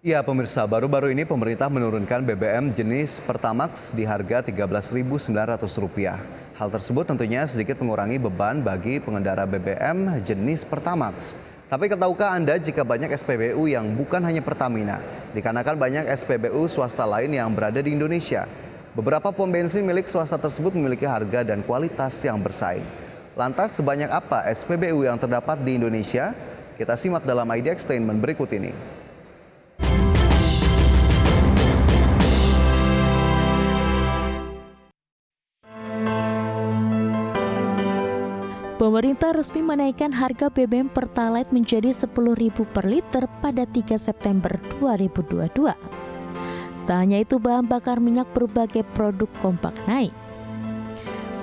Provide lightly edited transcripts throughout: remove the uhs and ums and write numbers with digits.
Ya pemirsa, baru-baru ini pemerintah menurunkan BBM jenis Pertamax di harga Rp13.900. Hal tersebut tentunya sedikit mengurangi beban bagi pengendara BBM jenis Pertamax. Tapi tahukah Anda jika banyak SPBU yang bukan hanya Pertamina, dikarenakan banyak SPBU swasta lain yang berada di Indonesia. Beberapa pom bensin milik swasta tersebut memiliki harga dan kualitas yang bersaing. Lantas sebanyak apa SPBU yang terdapat di Indonesia? Kita simak dalam ID Extainment berikut ini. Pemerintah resmi menaikkan harga BBM Pertalite menjadi Rp10.000 per liter pada 3 September 2022. Tak hanya itu, bahan bakar minyak berbagai produk kompak naik.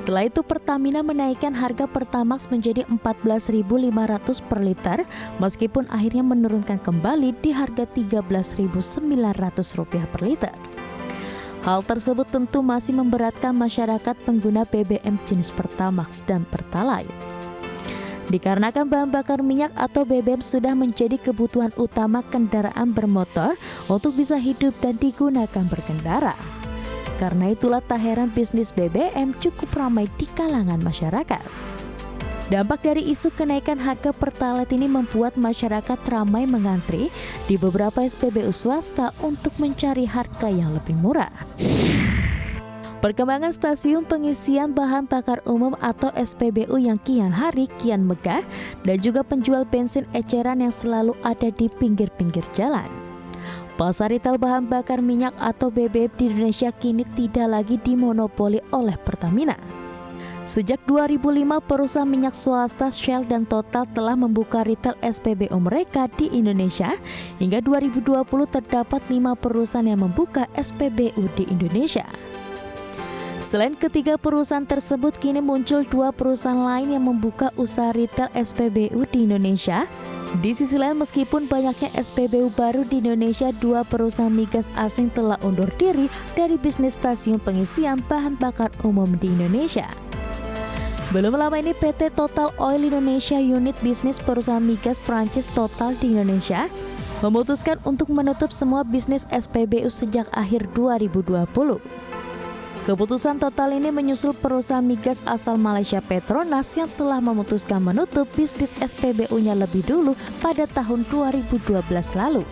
Setelah itu, Pertamina menaikkan harga Pertamax menjadi Rp14.500 per liter, meskipun akhirnya menurunkan kembali di harga Rp13.900 per liter. Hal tersebut tentu masih memberatkan masyarakat pengguna BBM jenis Pertamax dan Pertalite. Dikarenakan bahan bakar minyak atau BBM sudah menjadi kebutuhan utama kendaraan bermotor untuk bisa hidup dan digunakan berkendara. Karena itulah tak heran bisnis BBM cukup ramai di kalangan masyarakat. Dampak dari isu kenaikan harga Pertalite ini membuat masyarakat ramai mengantri di beberapa SPBU swasta untuk mencari harga yang lebih murah. Perkembangan stasiun pengisian bahan bakar umum atau SPBU yang kian hari kian megah dan juga penjual bensin eceran yang selalu ada di pinggir-pinggir jalan. Pasar retail bahan bakar minyak atau BBM di Indonesia kini tidak lagi dimonopoli oleh Pertamina. Sejak 2005, perusahaan minyak swasta Shell dan Total telah membuka retail SPBU mereka di Indonesia. Hingga 2020 terdapat 5 perusahaan yang membuka SPBU di Indonesia. Selain ketiga perusahaan tersebut, kini muncul 2 perusahaan lain yang membuka usaha retail SPBU di Indonesia. Di sisi lain, meskipun banyaknya SPBU baru di Indonesia, 2 perusahaan migas asing telah undur diri dari bisnis stasiun pengisian bahan bakar umum di Indonesia. Belum lama ini PT Total Oil Indonesia unit bisnis perusahaan migas Prancis Total di Indonesia memutuskan untuk menutup semua bisnis SPBU sejak akhir 2020. Keputusan Total ini menyusul perusahaan migas asal Malaysia Petronas yang telah memutuskan menutup bisnis SPBU-nya lebih dulu pada tahun 2012 lalu.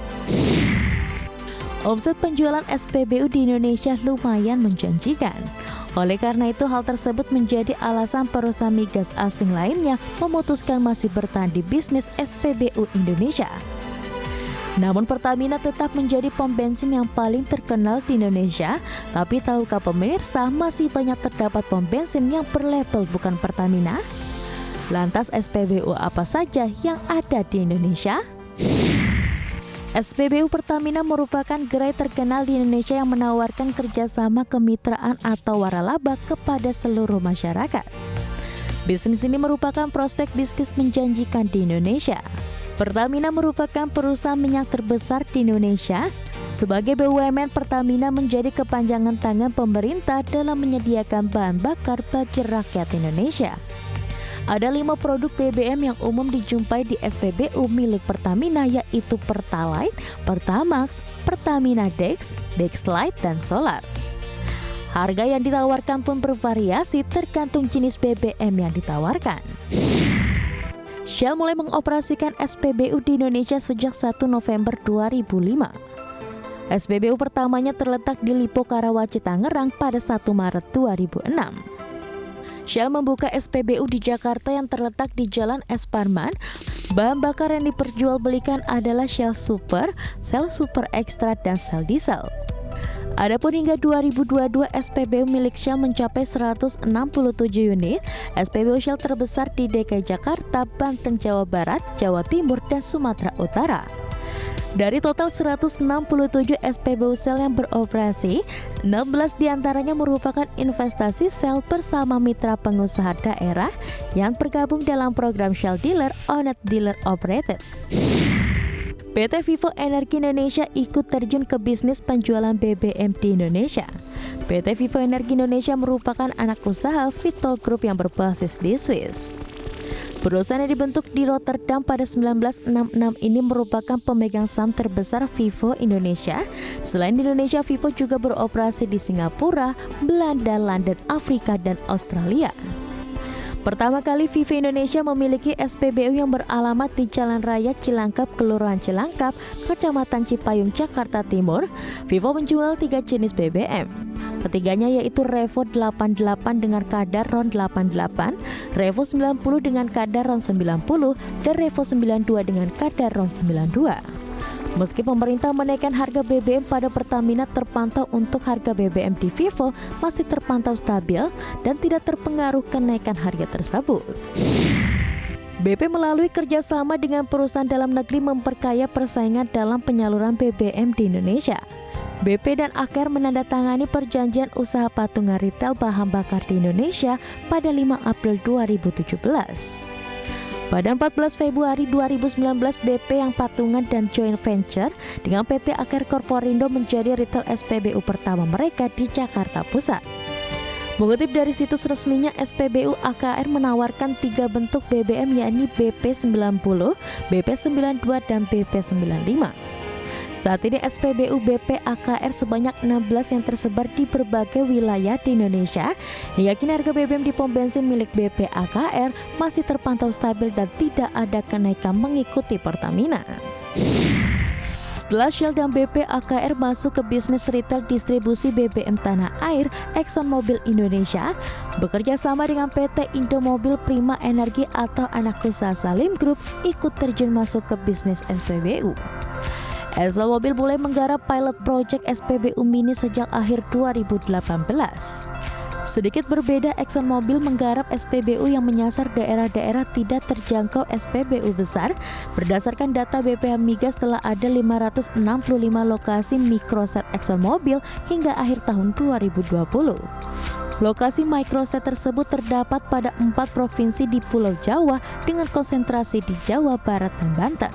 Omset penjualan SPBU di Indonesia lumayan menjanjikan. Oleh karena itu, hal tersebut menjadi alasan perusahaan migas asing lainnya memutuskan masih bertahan di bisnis SPBU Indonesia. Namun Pertamina tetap menjadi pom bensin yang paling terkenal di Indonesia. Tapi tahukah pemirsa, masih banyak terdapat pom bensin yang berlabel bukan Pertamina? Lantas SPBU apa saja yang ada di Indonesia? SPBU Pertamina merupakan gerai terkenal di Indonesia yang menawarkan kerjasama kemitraan atau waralaba kepada seluruh masyarakat. Bisnis ini merupakan prospek bisnis menjanjikan di Indonesia. Pertamina merupakan perusahaan minyak terbesar di Indonesia. Sebagai BUMN, Pertamina menjadi kepanjangan tangan pemerintah dalam menyediakan bahan bakar bagi rakyat Indonesia. Ada 5 produk BBM yang umum dijumpai di SPBU milik Pertamina, yaitu Pertalite, Pertamax, Pertamina Dex, Dexlite, dan Solar. Harga yang ditawarkan pun bervariasi tergantung jenis BBM yang ditawarkan. Shell mulai mengoperasikan SPBU di Indonesia sejak 1 November 2005. SPBU pertamanya terletak di Lipo Karawaci, Tangerang pada 1 Maret 2006. Shell membuka SPBU di Jakarta yang terletak di Jalan Es Parman. Bahan bakar yang diperjualbelikan adalah Shell Super Extra, dan Shell Diesel. Adapun hingga 2022 SPBU milik Shell mencapai 167 unit. SPBU Shell terbesar di DKI Jakarta, Banten, Jawa Barat, Jawa Timur, dan Sumatera Utara. Dari total 167 SPBU Shell yang beroperasi, 16 diantaranya merupakan investasi Shell bersama mitra pengusaha daerah yang bergabung dalam program Shell Dealer Owned Dealer Operated. PT Vivo Energi Indonesia ikut terjun ke bisnis penjualan BBM di Indonesia. PT Vivo Energi Indonesia merupakan anak usaha Vitol Group yang berbasis di Swiss. Perusahaan yang dibentuk di Rotterdam pada 1966 ini merupakan pemegang saham terbesar Vivo Indonesia. Selain di Indonesia, Vivo juga beroperasi di Singapura, Belanda, London, Afrika, dan Australia. Pertama kali Vivo Indonesia memiliki SPBU yang beralamat di Jalan Raya Cilangkap, Kelurahan Cilangkap, Kecamatan Cipayung, Jakarta Timur. Vivo menjual 3 jenis BBM. Ketiganya yaitu Revo 88 dengan kadar RON 88, Revo 90 dengan kadar RON 90, dan Revo 92 dengan kadar RON 92. Meski pemerintah menaikkan harga BBM pada Pertamina, terpantau untuk harga BBM di Vivo masih terpantau stabil dan tidak terpengaruh kenaikan harga tersebut. BP melalui kerjasama dengan perusahaan dalam negeri memperkaya persaingan dalam penyaluran BBM di Indonesia. BP dan AKR menandatangani perjanjian usaha patungan retail bahan bakar di Indonesia pada 5 April 2017. Pada 14 Februari 2019, BP yang patungan dan joint venture dengan PT AKR Korporindo menjadi retail SPBU pertama mereka di Jakarta Pusat. Mengutip dari situs resminya, SPBU AKR menawarkan 3 bentuk BBM yakni BP90, BP92, dan BP95. Saat ini SPBU BP AKR sebanyak 16 yang tersebar di berbagai wilayah di Indonesia. Hingga kini harga BBM di pom bensin milik BP AKR masih terpantau stabil dan tidak ada kenaikan mengikuti Pertamina. Setelah Shell dan BP AKR masuk ke bisnis retail distribusi BBM tanah air, ExxonMobil Indonesia bekerja sama dengan PT Indomobil Prima Energi atau anak usaha Salim Group ikut terjun masuk ke bisnis SPBU. ExxonMobil mulai menggarap pilot project SPBU Mini sejak akhir 2018. Sedikit berbeda, ExxonMobil menggarap SPBU yang menyasar daerah-daerah tidak terjangkau SPBU besar. Berdasarkan data BPH Migas, telah ada 565 lokasi microset ExxonMobil hingga akhir tahun 2020. Lokasi microset tersebut terdapat pada 4 provinsi di Pulau Jawa dengan konsentrasi di Jawa Barat dan Banten.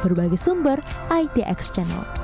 Berbagai sumber IDX Channel.